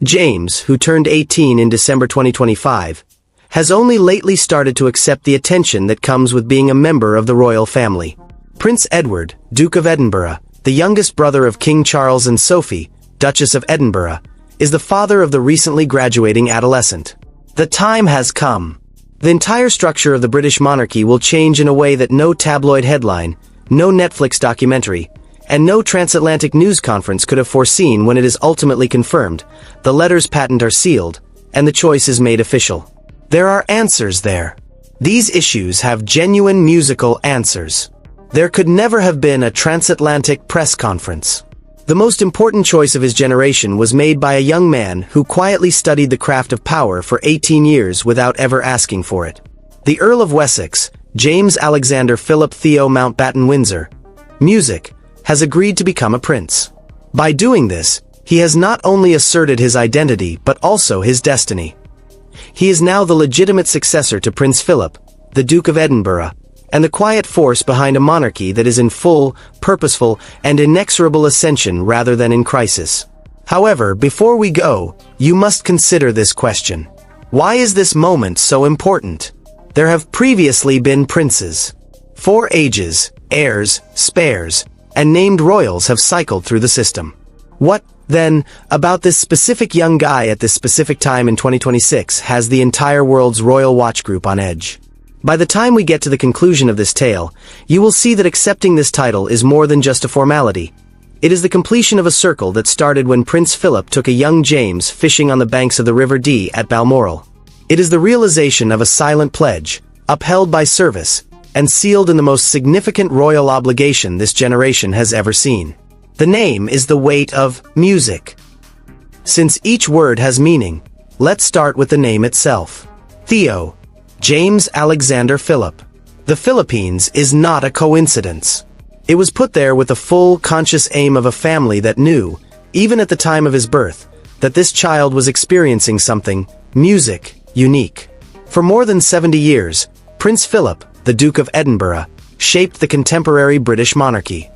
James, who turned 18 in December 2025, has only lately started to accept the attention that comes with being a member of the royal family. Prince Edward, Duke of Edinburgh, the youngest brother of King Charles and Sophie, Duchess of Edinburgh, is the father of the recently graduating adolescent. The time has come. The entire structure of the British monarchy will change in a way that no tabloid headline, no Netflix documentary, and no transatlantic news conference could have foreseen when it is ultimately confirmed. The letters patent are sealed, and the choice is made official. There are answers there. These issues have genuine musical answers. There could never have been a transatlantic press conference. The most important choice of his generation was made by a young man who quietly studied the craft of power for 18 years without ever asking for it. The Earl of Wessex, James Alexander Philip Theo Mountbatten Windsor, music, has agreed to become a prince. By doing this, he has not only asserted his identity but also his destiny. He is now the legitimate successor to Prince Philip, the Duke of Edinburgh, and the quiet force behind a monarchy that is in full, purposeful, and inexorable ascension rather than in crisis. However, before we go, you must consider this question. Why is this moment so important? There have previously been princes. 4 ages, heirs, spares, and named royals have cycled through the system. What, then, about this specific young guy at this specific time in 2026 has the entire world's royal watch group on edge? By the time we get to the conclusion of this tale, you will see that accepting this title is more than just a formality. It is the completion of a circle that started when Prince Philip took a young James fishing on the banks of the River Dee at Balmoral. It is the realization of a silent pledge, upheld by service, and sealed in the most significant royal obligation this generation has ever seen. The name is the weight of music. Since each word has meaning, let's start with the name itself. Theo, James Alexander Philip. The Philippines is not a coincidence. It was put there with the full, conscious aim of a family that knew, even at the time of his birth, that this child was experiencing something, music, unique. For more than 70 years, Prince Philip, the Duke of Edinburgh, shaped the contemporary British monarchy.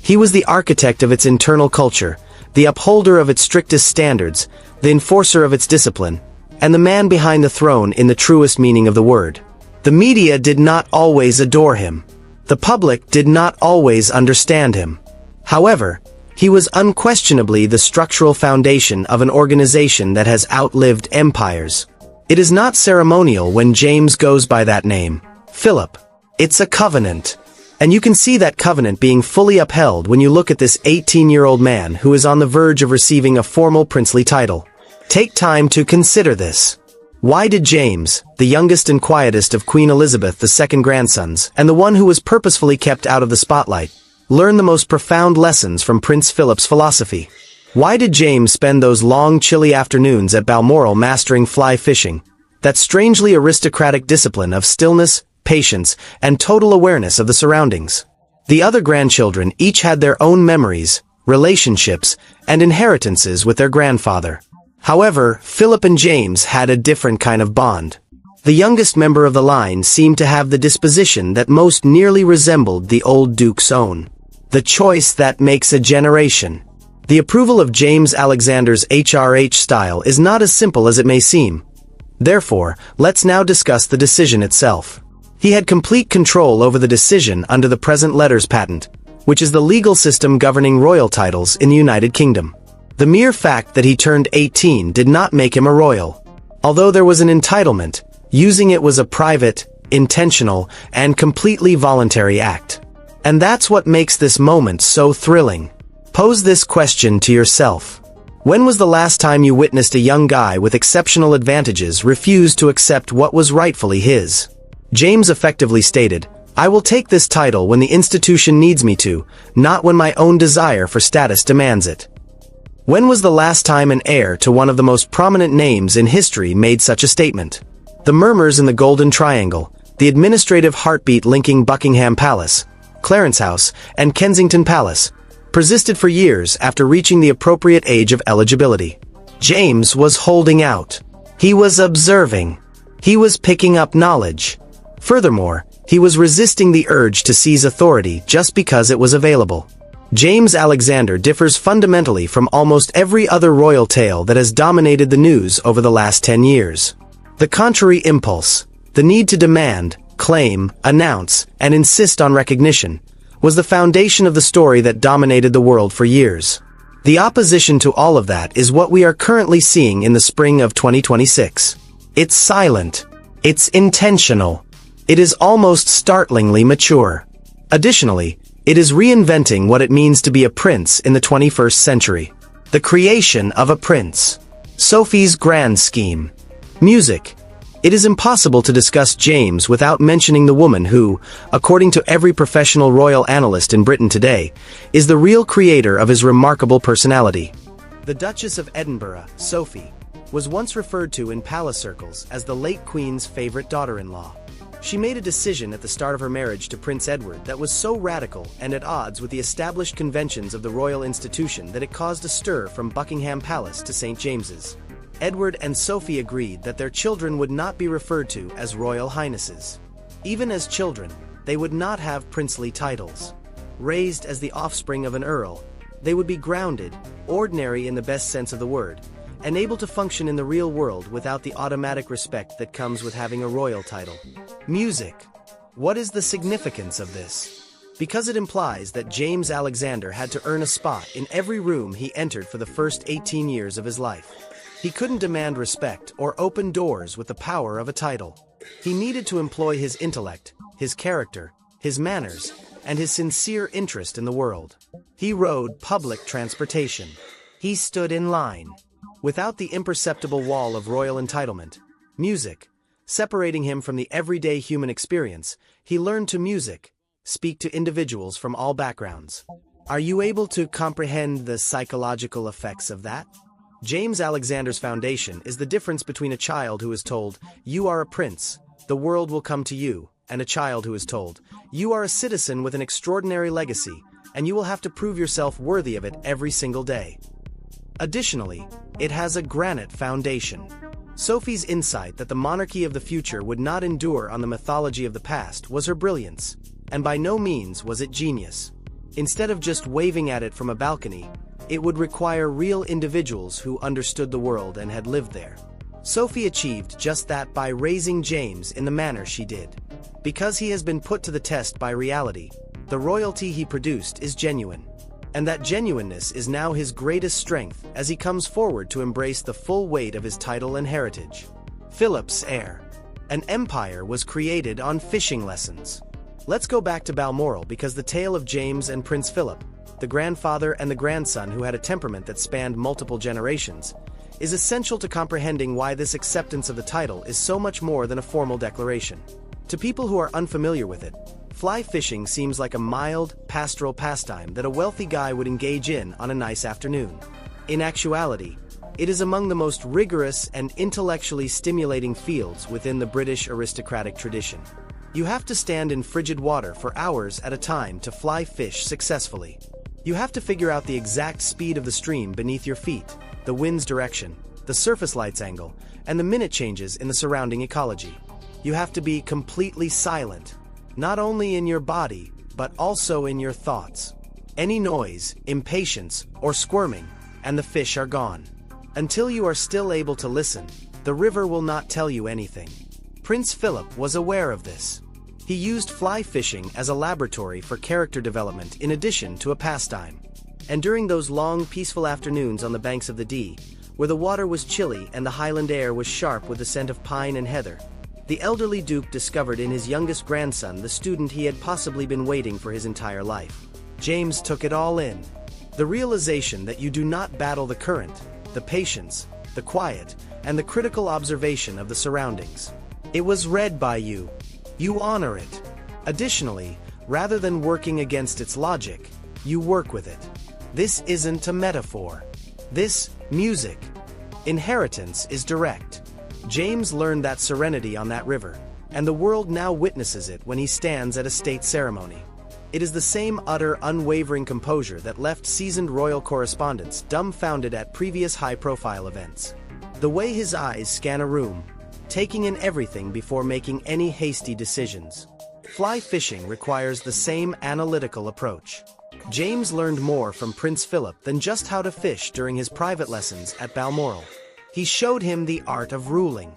He was the architect of its internal culture, the upholder of its strictest standards, the enforcer of its discipline, and the man behind the throne in the truest meaning of the word. The media did not always adore him. The public did not always understand him. However, he was unquestionably the structural foundation of an organization that has outlived empires. It is not ceremonial when James goes by that name, Philip. It's a covenant. And you can see that covenant being fully upheld when you look at this 18-year-old man who is on the verge of receiving a formal princely title. Take time to consider this. Why did James, the youngest and quietest of Queen Elizabeth II's grandsons, and the one who was purposefully kept out of the spotlight, learn the most profound lessons from Prince Philip's philosophy? Why did James spend those long, chilly afternoons at Balmoral mastering fly fishing, that strangely aristocratic discipline of stillness, patience, and total awareness of the surroundings? The other grandchildren each had their own memories, relationships, and inheritances with their grandfather. However, Philip and James had a different kind of bond. The youngest member of the line seemed to have the disposition that most nearly resembled the old Duke's own. The choice that makes a generation. The approval of James Alexander's HRH style is not as simple as it may seem. Therefore, let's now discuss the decision itself. He had complete control over the decision under the present letters patent, which is the legal system governing royal titles in the United Kingdom. The mere fact that he turned 18 did not make him a royal. Although there was an entitlement, using it was a private, intentional, and completely voluntary act. And that's what makes this moment so thrilling. Pose this question to yourself. When was the last time you witnessed a young guy with exceptional advantages refuse to accept what was rightfully his? James effectively stated, "I will take this title when the institution needs me to, not when my own desire for status demands it." When was the last time an heir to one of the most prominent names in history made such a statement? The murmurs in the Golden Triangle, the administrative heartbeat linking Buckingham Palace, Clarence House, and Kensington Palace, persisted for years after reaching the appropriate age of eligibility. James was holding out. He was observing. He was picking up knowledge. Furthermore, He was resisting the urge to seize authority just because it was available. James Alexander differs fundamentally from almost every other royal tale that has dominated the news over the last 10 years. The contrary impulse, the need to demand, claim, announce, and insist on recognition, was the foundation of the story that dominated the world for years. The opposition to all of that is what we are currently seeing in the spring of 2026. It's silent. It's intentional. It is almost startlingly mature. Additionally, it is reinventing what it means to be a prince in the 21st century. The creation of a prince. Sophie's grand scheme. Music. It is impossible to discuss James without mentioning the woman who, according to every professional royal analyst in Britain today, is the real creator of his remarkable personality. The Duchess of Edinburgh, Sophie, was once referred to in palace circles as the late Queen's favorite daughter-in-law. She made a decision at the start of her marriage to Prince Edward that was so radical and at odds with the established conventions of the royal institution that it caused a stir from Buckingham Palace to St. James's. Edward and Sophie agreed that their children would not be referred to as royal highnesses. Even as children, they would not have princely titles. Raised as the offspring of an earl, they would be grounded, ordinary in the best sense of the word, and able to function in the real world without the automatic respect that comes with having a royal title. Music. What is the significance of this? Because it implies that James Alexander had to earn a spot in every room he entered for the first 18 years of his life. He couldn't demand respect or open doors with the power of a title. He needed to employ his intellect, his character, his manners, and his sincere interest in the world. He rode public transportation. He stood in line. Without the imperceptible wall of royal entitlement, music, separating him from the everyday human experience, he learned to speak to individuals from all backgrounds. Are you able to comprehend the psychological effects of that? James Alexander's foundation is the difference between a child who is told, "You are a prince, the world will come to you," and a child who is told, "You are a citizen with an extraordinary legacy, and you will have to prove yourself worthy of it every single day." Additionally, it has a granite foundation. Sophie's insight that the monarchy of the future would not endure on the mythology of the past was her brilliance, and by no means was it genius. Instead of just waving at it from a balcony, it would require real individuals who understood the world and had lived there. Sophie achieved just that by raising James in the manner she did. Because he has been put to the test by reality, the royalty he produced is genuine. And that genuineness is now his greatest strength as he comes forward to embrace the full weight of his title and heritage. Philip's Heir. An empire was created on fishing lessons. Let's go back to Balmoral because the tale of James and Prince Philip, the grandfather and the grandson who had a temperament that spanned multiple generations, is essential to comprehending why this acceptance of the title is so much more than a formal declaration. To people who are unfamiliar with it, fly fishing seems like a mild, pastoral pastime that a wealthy guy would engage in on a nice afternoon. In actuality, it is among the most rigorous and intellectually stimulating fields within the British aristocratic tradition. You have to stand in frigid water for hours at a time to fly fish successfully. You have to figure out the exact speed of the stream beneath your feet, the wind's direction, the surface light's angle, and the minute changes in the surrounding ecology. You have to be completely silent, not only in your body, but also in your thoughts. Any noise, impatience, or squirming, and the fish are gone. Until you are still able to listen, the river will not tell you anything. Prince Philip was aware of this. He used fly fishing as a laboratory for character development in addition to a pastime. And during those long, peaceful afternoons on the banks of the Dee, where the water was chilly and the highland air was sharp with the scent of pine and heather, the elderly Duke discovered in his youngest grandson the student he had possibly been waiting for his entire life. James took it all in. The realization that you do not battle the current, the patience, the quiet, and the critical observation of the surroundings. It was read by you. You honor it. Additionally, rather than working against its logic, you work with it. This isn't a metaphor. This, music, inheritance is direct. James learned that serenity on that river, and the world now witnesses it when he stands at a state ceremony. It is the same utter, unwavering composure that left seasoned royal correspondents dumbfounded at previous high-profile events. The way his eyes scan a room, taking in everything before making any hasty decisions. Fly fishing requires the same analytical approach. James learned more from Prince Philip than just how to fish during his private lessons at Balmoral. He showed him the art of ruling.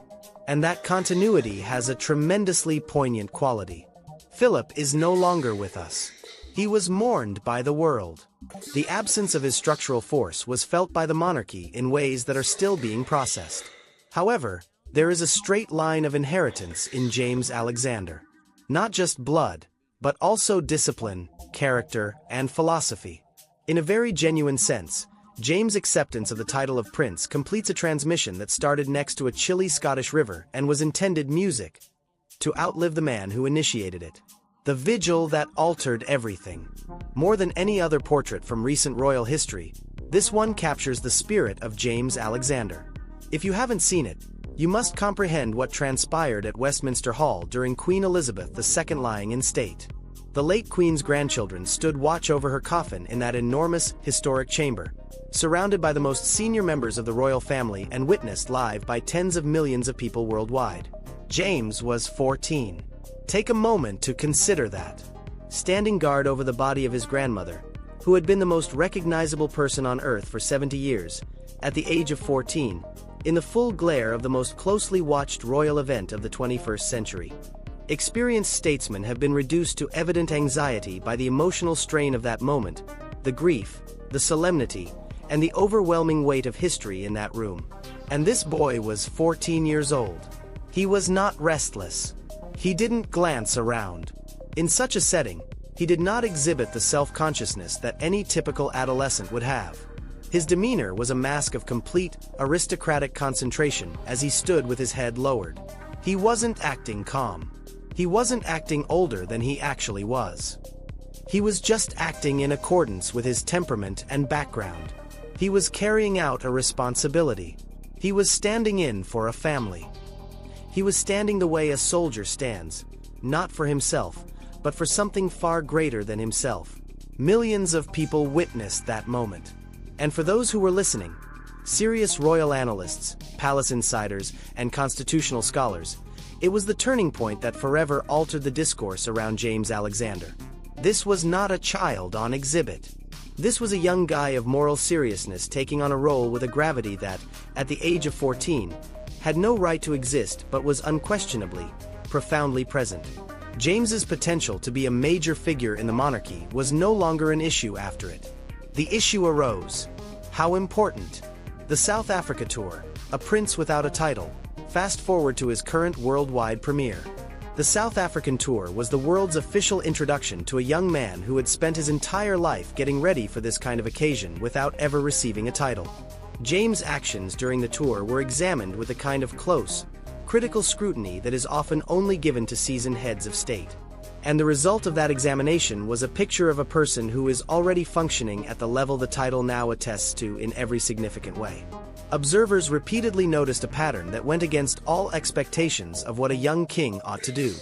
And that continuity has a tremendously poignant quality. Philip is no longer with us. He was mourned by the world. The absence of his structural force was felt by the monarchy in ways that are still being processed. However, there is a straight line of inheritance in James Alexander. Not just blood, but also discipline, character, and philosophy. In a very genuine sense, James' acceptance of the title of prince completes a transmission that started next to a chilly Scottish river and was intended music to outlive the man who initiated it. The vigil that altered everything. More than any other portrait from recent royal history, this one captures the spirit of James Alexander. If you haven't seen it, you must comprehend what transpired at Westminster Hall during Queen Elizabeth II lying in state. The late Queen's grandchildren stood watch over her coffin in that enormous, historic chamber, surrounded by the most senior members of the royal family and witnessed live by tens of millions of people worldwide. James was 14. Take a moment to consider that. Standing guard over the body of his grandmother, who had been the most recognizable person on earth for 70 years, at the age of 14, in the full glare of the most closely watched royal event of the 21st century. Experienced statesmen have been reduced to evident anxiety by the emotional strain of that moment, the grief, the solemnity, and the overwhelming weight of history in that room. And this boy was 14 years old. He was not restless. He didn't glance around. In such a setting, he did not exhibit the self-consciousness that any typical adolescent would have. His demeanor was a mask of complete, aristocratic concentration as he stood with his head lowered. He wasn't acting calm. He wasn't acting older than he actually was. He was just acting in accordance with his temperament and background. He was carrying out a responsibility. He was standing in for a family. He was standing the way a soldier stands, not for himself, but for something far greater than himself. Millions of people witnessed that moment. And for those who were listening, serious royal analysts, palace insiders, and constitutional scholars, it was the turning point that forever altered the discourse around James Alexander. This was not a child on exhibit. This was a young guy of moral seriousness taking on a role with a gravity that, at the age of 14, had no right to exist but was unquestionably, profoundly present. James's potential to be a major figure in the monarchy was no longer an issue after it. The issue arose. How important? The South Africa tour, a prince without a title. Fast forward to his current worldwide premiere. The South African tour was the world's official introduction to a young man who had spent his entire life getting ready for this kind of occasion without ever receiving a title. James' actions during the tour were examined with a kind of close, critical scrutiny that is often only given to seasoned heads of state. And the result of that examination was a picture of a person who is already functioning at the level the title now attests to in every significant way. Observers repeatedly noticed a pattern that went against all expectations of what a young king ought to do.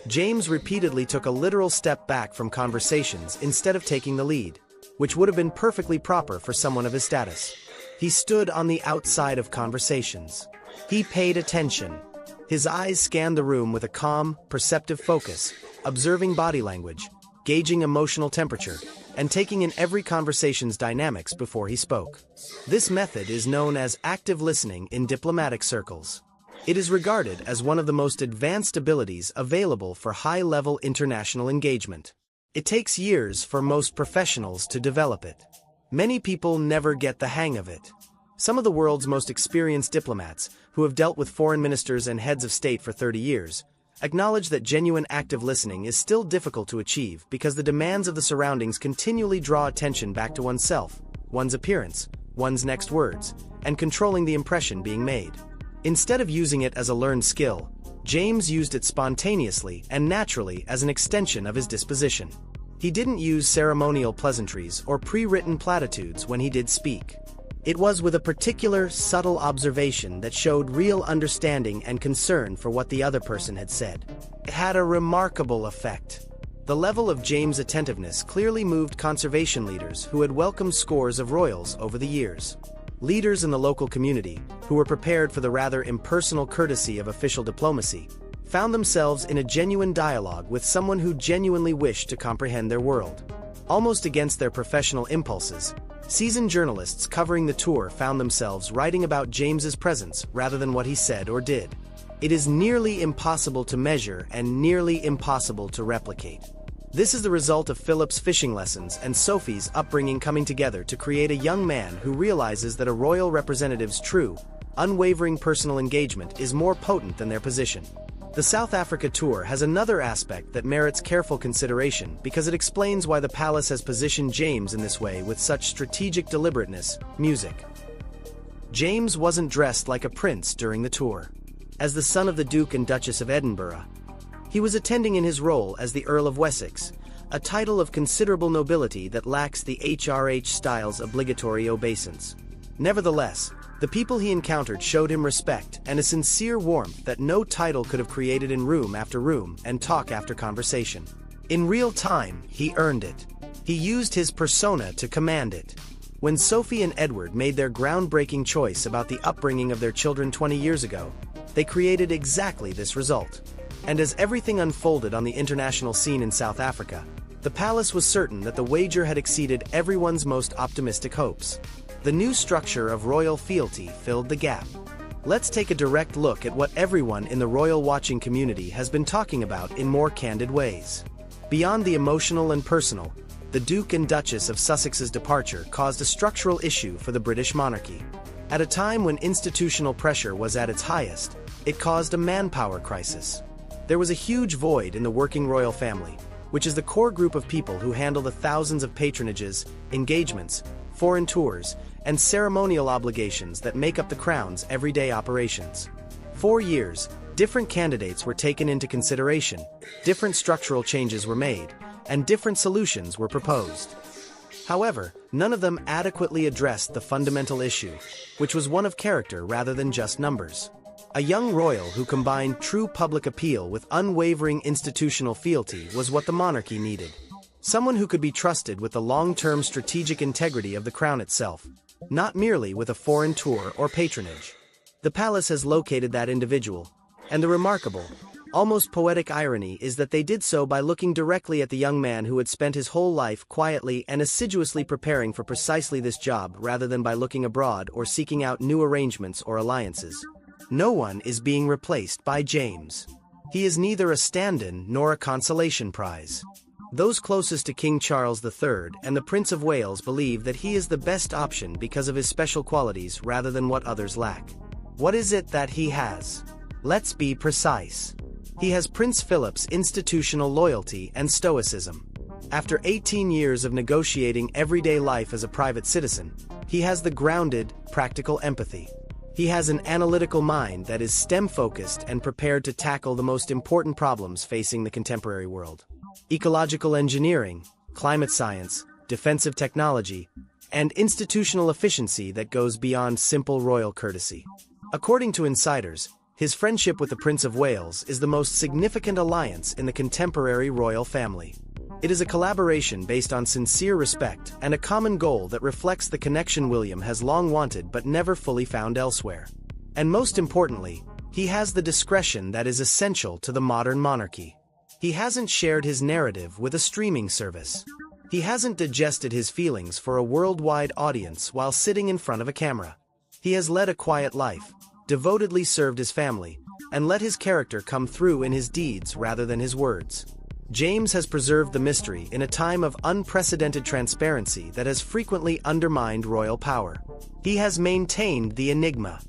James repeatedly took a literal step back from conversations instead of taking the lead, which would have been perfectly proper for someone of his status. He stood on the outside of conversations. He paid attention. His eyes scanned the room with a calm, perceptive focus, observing body language, gauging emotional temperature, and taking in every conversation's dynamics before he spoke. This method is known as active listening in diplomatic circles. It is regarded as one of the most advanced abilities available for high-level international engagement. It takes years for most professionals to develop it. Many people never get the hang of it. Some of the world's most experienced diplomats, who have dealt with foreign ministers and heads of state for 30 years, acknowledge that genuine active listening is still difficult to achieve because the demands of the surroundings continually draw attention back to oneself, one's appearance, one's next words, and controlling the impression being made. Instead of using it as a learned skill, James used it spontaneously and naturally as an extension of his disposition. He didn't use ceremonial pleasantries or pre-written platitudes when he did speak. It was with a particular, subtle observation that showed real understanding and concern for what the other person had said. It had a remarkable effect. The level of James' attentiveness clearly moved conservation leaders who had welcomed scores of royals over the years. Leaders in the local community, who were prepared for the rather impersonal courtesy of official diplomacy, found themselves in a genuine dialogue with someone who genuinely wished to comprehend their world. Almost against their professional impulses, seasoned journalists covering the tour found themselves writing about James's presence rather than what he said or did. It is nearly impossible to measure and nearly impossible to replicate. This is the result of Philip's fishing lessons and Sophie's upbringing coming together to create a young man who realizes that a royal representative's true, unwavering personal engagement is more potent than their position. The South Africa tour has another aspect that merits careful consideration because it explains why the palace has positioned James in this way with such strategic deliberateness: music. James wasn't dressed like a prince during the tour. As the son of the Duke and Duchess of Edinburgh, he was attending in his role as the Earl of Wessex, a title of considerable nobility that lacks the HRH style's obligatory obeisance. Nevertheless, the people he encountered showed him respect and a sincere warmth that no title could have created in room after room and talk after conversation. In real time, he earned it. He used his persona to command it. When Sophie and Edward made their groundbreaking choice about the upbringing of their children 20 years ago, they created exactly this result. And as everything unfolded on the international scene in South Africa, the palace was certain that the wager had exceeded everyone's most optimistic hopes. The new structure of royal fealty filled the gap. Let's take a direct look at what everyone in the royal watching community has been talking about in more candid ways. Beyond the emotional and personal, the Duke and Duchess of Sussex's departure caused a structural issue for the British monarchy. At a time when institutional pressure was at its highest, it caused a manpower crisis. There was a huge void in the working royal family, which is the core group of people who handle the thousands of patronages, engagements, foreign tours, and ceremonial obligations that make up the Crown's everyday operations. For years, different candidates were taken into consideration, different structural changes were made, and different solutions were proposed. However, none of them adequately addressed the fundamental issue, which was one of character rather than just numbers. A young royal who combined true public appeal with unwavering institutional fealty was what the monarchy needed. Someone who could be trusted with the long-term strategic integrity of the crown itself, not merely with a foreign tour or patronage. The palace has located that individual, and the remarkable, almost poetic irony is that they did so by looking directly at the young man who had spent his whole life quietly and assiduously preparing for precisely this job rather than by looking abroad or seeking out new arrangements or alliances. No one is being replaced by James. He is neither a stand-in nor a consolation prize. Those closest to King Charles III and the Prince of Wales believe that he is the best option because of his special qualities rather than what others lack. What is it that he has? Let's be precise. He has Prince Philip's institutional loyalty and stoicism. After 18 years of negotiating everyday life as a private citizen, he has the grounded, practical empathy. He has an analytical mind that is STEM-focused and prepared to tackle the most important problems facing the contemporary world. Ecological engineering, climate science, defensive technology, and institutional efficiency that goes beyond simple royal courtesy. According to insiders, his friendship with the Prince of Wales is the most significant alliance in the contemporary royal family. It is a collaboration based on sincere respect and a common goal that reflects the connection William has long wanted but never fully found elsewhere. And most importantly, he has the discretion that is essential to the modern monarchy. He hasn't shared his narrative with a streaming service. He hasn't digested his feelings for a worldwide audience while sitting in front of a camera. He has led a quiet life, devotedly served his family, and let his character come through in his deeds rather than his words. James has preserved the mystery in a time of unprecedented transparency that has frequently undermined royal power. He has maintained the enigma.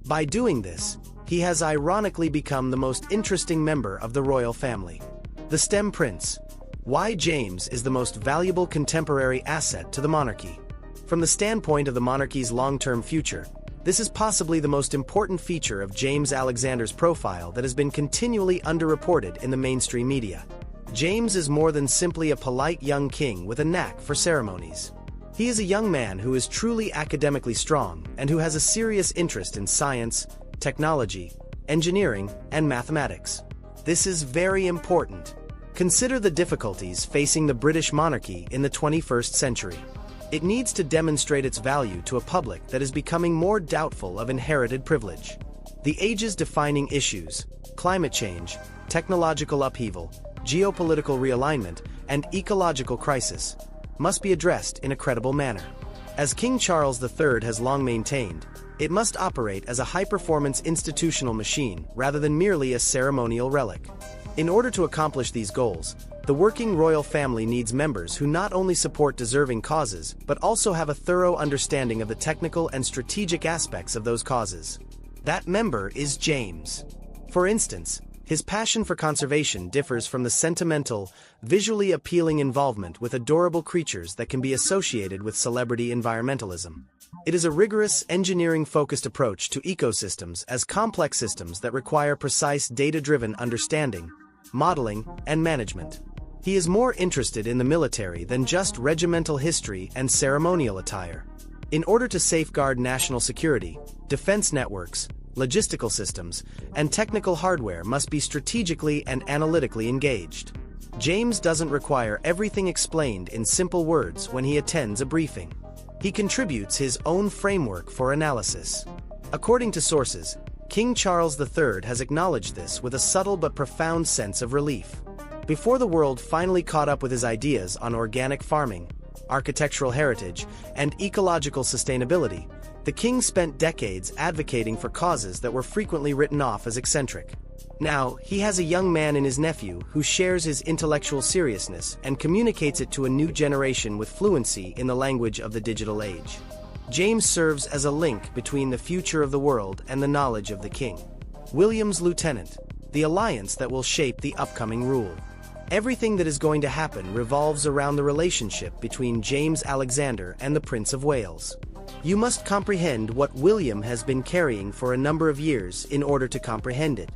By doing this, he has ironically become the most interesting member of the royal family. The STEM Prince. Why James is the most valuable contemporary asset to the monarchy. From the standpoint of the monarchy's long-term future, this is possibly the most important feature of James Alexander's profile that has been continually underreported in the mainstream media. James is more than simply a polite young king with a knack for ceremonies. He is a young man who is truly academically strong and who has a serious interest in science, technology, engineering, and mathematics. This is very important. Consider the difficulties facing the British monarchy in the 21st century. It needs to demonstrate its value to a public that is becoming more doubtful of inherited privilege. The age's defining issues, climate change, technological upheaval, geopolitical realignment, and ecological crisis, must be addressed in a credible manner. As King Charles III has long maintained, it must operate as a high-performance institutional machine rather than merely a ceremonial relic. In order to accomplish these goals, the working royal family needs members who not only support deserving causes but also have a thorough understanding of the technical and strategic aspects of those causes. That member is James. For instance, his passion for conservation differs from the sentimental, visually appealing involvement with adorable creatures that can be associated with celebrity environmentalism. It is a rigorous, engineering-focused approach to ecosystems as complex systems that require precise data-driven understanding, modeling, and management. He is more interested in the military than just regimental history and ceremonial attire. In order to safeguard national security, defense networks, logistical systems, and technical hardware must be strategically and analytically engaged. James doesn't require everything explained in simple words when he attends a briefing. He contributes his own framework for analysis. According to sources, King Charles III has acknowledged this with a subtle but profound sense of relief. Before the world finally caught up with his ideas on organic farming, architectural heritage, and ecological sustainability, the king spent decades advocating for causes that were frequently written off as eccentric. Now, he has a young man in his nephew who shares his intellectual seriousness and communicates it to a new generation with fluency in the language of the digital age. James serves as a link between the future of the world and the knowledge of the king. William's lieutenant, the alliance that will shape the upcoming rule. Everything that is going to happen revolves around the relationship between James Alexander and the Prince of Wales. You must comprehend what William has been carrying for a number of years in order to comprehend it.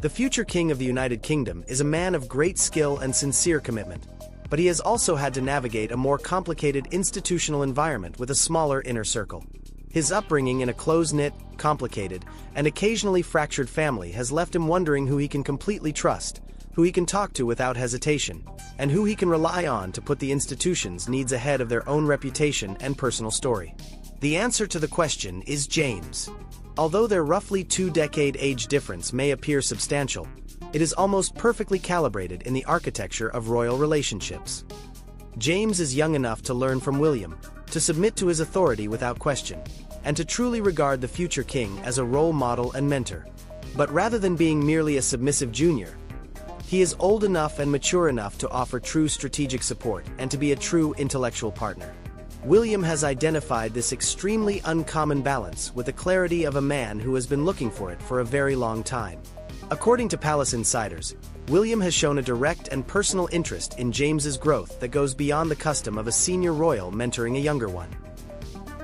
The future king of the United Kingdom is a man of great skill and sincere commitment, but he has also had to navigate a more complicated institutional environment with a smaller inner circle. His upbringing in a close-knit, complicated, and occasionally fractured family has left him wondering who he can completely trust, who he can talk to without hesitation, and who he can rely on to put the institution's needs ahead of their own reputation and personal story. The answer to the question is James. Although their roughly 2-decade age difference may appear substantial, it is almost perfectly calibrated in the architecture of royal relationships. James is young enough to learn from William, to submit to his authority without question, and to truly regard the future king as a role model and mentor. But rather than being merely a submissive junior, he is old enough and mature enough to offer true strategic support and to be a true intellectual partner. William has identified this extremely uncommon balance with the clarity of a man who has been looking for it for a very long time. According to palace insiders, William has shown a direct and personal interest in James's growth that goes beyond the custom of a senior royal mentoring a younger one.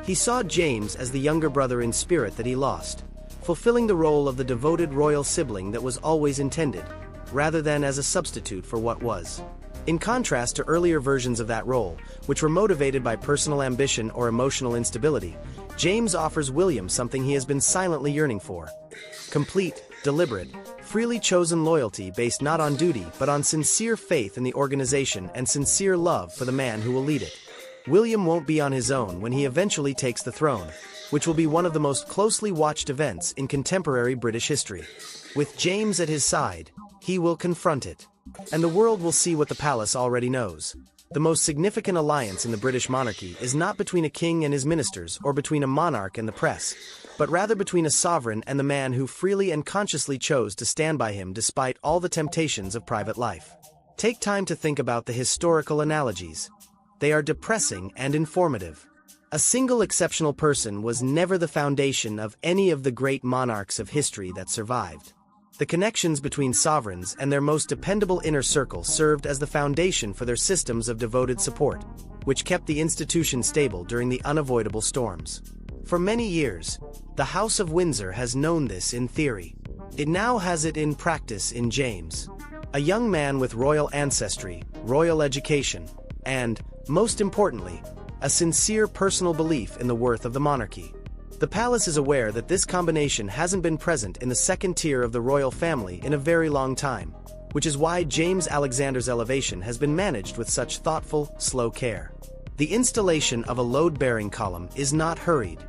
He saw James as the younger brother in spirit that he lost, fulfilling the role of the devoted royal sibling that was always intended, rather than as a substitute for what was. In contrast to earlier versions of that role, which were motivated by personal ambition or emotional instability, James offers William something he has been silently yearning for: complete, deliberate, freely chosen loyalty based not on duty but on sincere faith in the organization and sincere love for the man who will lead it. William won't be on his own when he eventually takes the throne, which will be one of the most closely watched events in contemporary British history. With James at his side, he will confront it. And the world will see what the palace already knows. The most significant alliance in the British monarchy is not between a king and his ministers or between a monarch and the press, but rather between a sovereign and the man who freely and consciously chose to stand by him despite all the temptations of private life. Take time to think about the historical analogies. They are depressing and informative. A single exceptional person was never the foundation of any of the great monarchs of history that survived. The connections between sovereigns and their most dependable inner circle served as the foundation for their systems of devoted support, which kept the institution stable during the unavoidable storms. For many years, the House of Windsor has known this in theory. It now has it in practice in James, a young man with royal ancestry, royal education, and, most importantly, a sincere personal belief in the worth of the monarchy. The palace is aware that this combination hasn't been present in the second tier of the royal family in a very long time, which is why James Alexander's elevation has been managed with such thoughtful, slow care. The installation of a load-bearing column is not hurried.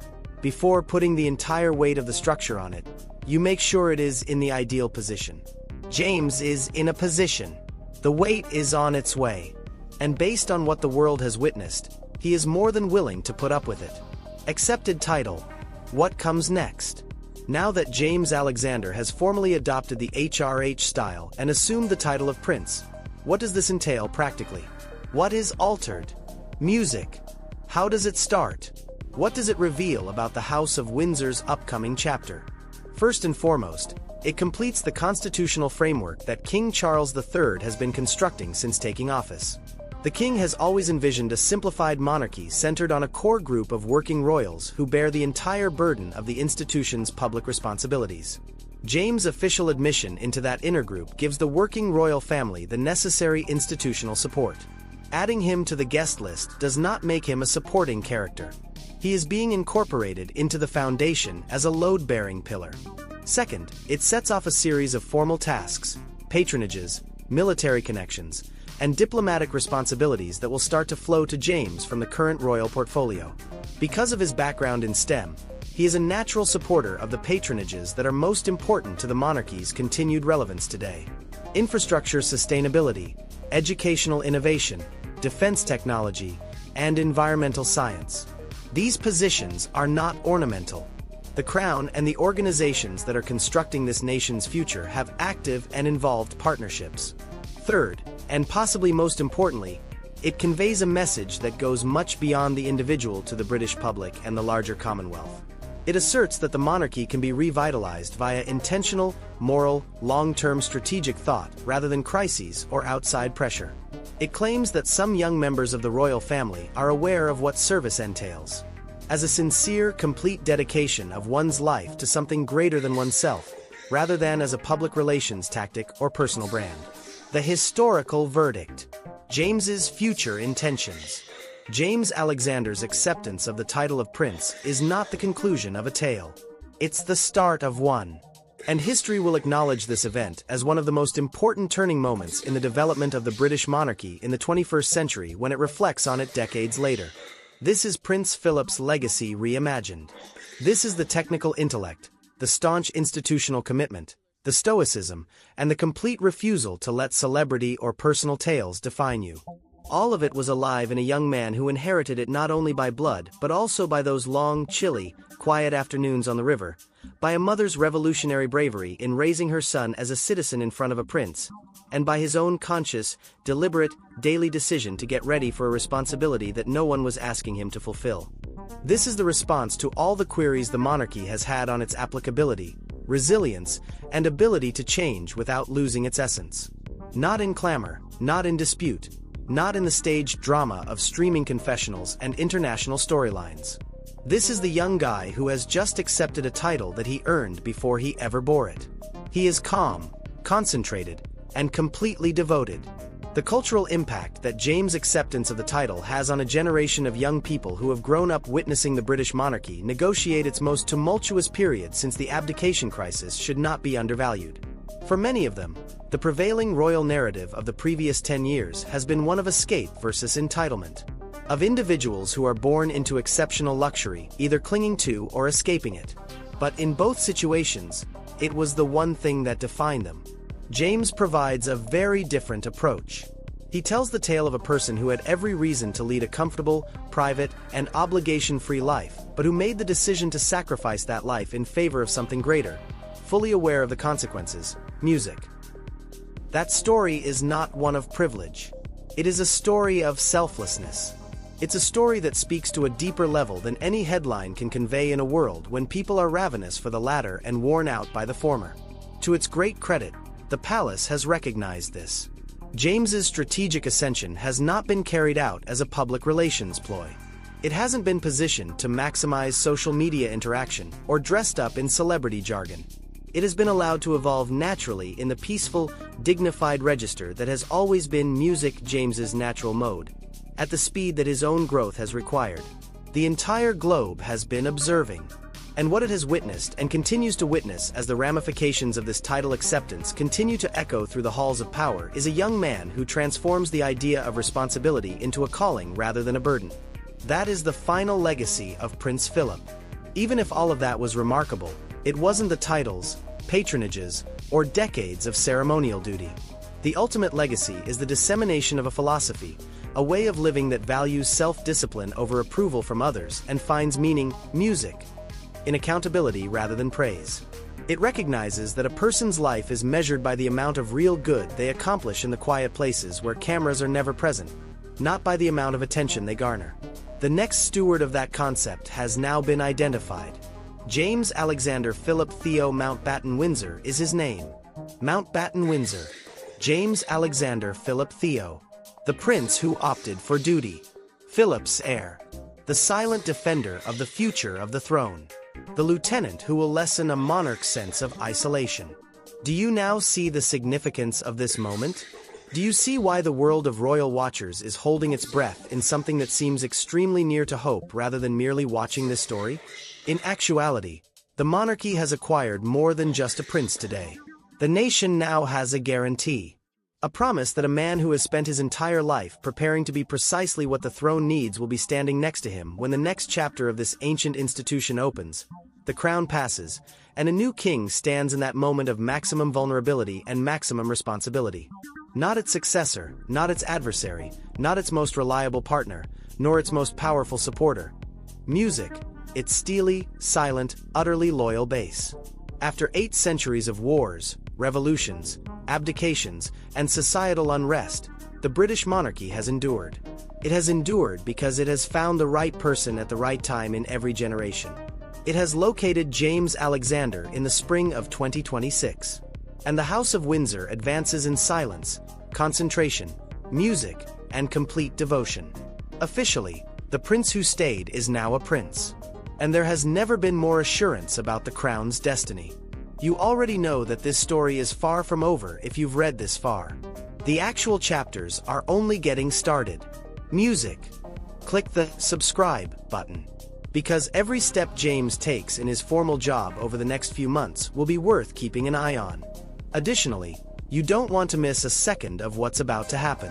Before putting the entire weight of the structure on it, you make sure it is in the ideal position. James is in a position. The weight is on its way. And based on what the world has witnessed, he is more than willing to put up with it. Accepted title. What comes next? Now that James Alexander has formally adopted the HRH style and assumed the title of Prince, what does this entail practically? What is altered? Music. How does it start? What does it reveal about the House of Windsor's upcoming chapter? First and foremost, it completes the constitutional framework that King Charles III has been constructing since taking office. The king has always envisioned a simplified monarchy centered on a core group of working royals who bear the entire burden of the institution's public responsibilities. James' official admission into that inner group gives the working royal family the necessary institutional support. Adding him to the guest list does not make him a supporting character. He is being incorporated into the foundation as a load-bearing pillar. Second, it sets off a series of formal tasks, patronages, military connections, and diplomatic responsibilities that will start to flow to James from the current royal portfolio. Because of his background in STEM, he is a natural supporter of the patronages that are most important to the monarchy's continued relevance today. Infrastructure sustainability, educational innovation, defense technology, and environmental science. These positions are not ornamental. The Crown and the organizations that are constructing this nation's future have active and involved partnerships. Third, and possibly most importantly, it conveys a message that goes much beyond the individual to the British public and the larger Commonwealth. It asserts that the monarchy can be revitalized via intentional, moral, long-term strategic thought rather than crises or outside pressure. It claims that some young members of the royal family are aware of what service entails, as a sincere, complete dedication of one's life to something greater than oneself, rather than as a public relations tactic or personal brand. The historical verdict. James's future intentions. James Alexander's acceptance of the title of Prince is not the conclusion of a tale. It's the start of one. And history will acknowledge this event as one of the most important turning moments in the development of the British monarchy in the 21st century when it reflects on it decades later. This is Prince Philip's legacy reimagined. This is the technical intellect, the staunch institutional commitment, the stoicism, and the complete refusal to let celebrity or personal tales define you. All of it was alive in a young man who inherited it not only by blood, but also by those long, chilly, quiet afternoons on the river, by a mother's revolutionary bravery in raising her son as a citizen in front of a prince, and by his own conscious, deliberate, daily decision to get ready for a responsibility that no one was asking him to fulfill. This is the response to all the queries the monarchy has had on its applicability, resilience, and ability to change without losing its essence. Not in clamor, not in dispute, not in the staged drama of streaming confessionals and international storylines. This is the young guy who has just accepted a title that he earned before he ever bore it. He is calm, concentrated, and completely devoted. The cultural impact that James' acceptance of the title has on a generation of young people who have grown up witnessing the British monarchy negotiate its most tumultuous period since the abdication crisis should not be undervalued. For many of them, the prevailing royal narrative of the previous 10 years has been one of escape versus entitlement. Of individuals who are born into exceptional luxury, either clinging to or escaping it. But in both situations, it was the one thing that defined them. James provides a very different approach. He tells the tale of a person who had every reason to lead a comfortable, private, and obligation-free life, but who made the decision to sacrifice that life in favor of something greater, fully aware of the consequences: music. That story is not one of privilege. It is a story of selflessness. It's a story that speaks to a deeper level than any headline can convey in a world when people are ravenous for the latter and worn out by the former. To its great credit, the palace has recognized this. James's strategic ascension has not been carried out as a public relations ploy. It hasn't been positioned to maximize social media interaction or dressed up in celebrity jargon. It has been allowed to evolve naturally in the peaceful, dignified register that has always been music James's natural mode, at the speed that his own growth has required. The entire globe has been observing. And what it has witnessed and continues to witness as the ramifications of this title acceptance continue to echo through the halls of power is a young man who transforms the idea of responsibility into a calling rather than a burden. That is the final legacy of Prince Philip. Even if all of that was remarkable, it wasn't the titles, patronages, or decades of ceremonial duty. The ultimate legacy is the dissemination of a philosophy, a way of living that values self-discipline over approval from others and finds meaning, music, in accountability rather than praise. It recognizes that a person's life is measured by the amount of real good they accomplish in the quiet places where cameras are never present, not by the amount of attention they garner. The next steward of that concept has now been identified. James Alexander Philip Theo Mountbatten Windsor is his name. Mountbatten Windsor. James Alexander Philip Theo. The prince who opted for duty. Philip's heir. The silent defender of the future of the throne. The lieutenant who will lessen a monarch's sense of isolation. Do you now see the significance of this moment? Do you see why the world of royal watchers is holding its breath in something that seems extremely near to hope rather than merely watching this story? In actuality, the monarchy has acquired more than just a prince today. The nation now has a guarantee. A promise that a man who has spent his entire life preparing to be precisely what the throne needs will be standing next to him when the next chapter of this ancient institution opens. The crown passes, and a new king stands in that moment of maximum vulnerability and maximum responsibility. Not its successor, not its adversary, not its most reliable partner, nor its most powerful supporter. Music, its steely, silent, utterly loyal base. After 8 centuries of wars, revolutions, abdications, and societal unrest, the British monarchy has endured. It has endured because it has found the right person at the right time in every generation. It has located James Alexander in the spring of 2026. And the House of Windsor advances in silence, concentration, music, and complete devotion. Officially, the prince who stayed is now a prince. And there has never been more assurance about the crown's destiny. You already know that this story is far from over if you've read this far. The actual chapters are only getting started. Music. Click the subscribe button. Because every step James takes in his formal job over the next few months will be worth keeping an eye on. Additionally, you don't want to miss a second of what's about to happen.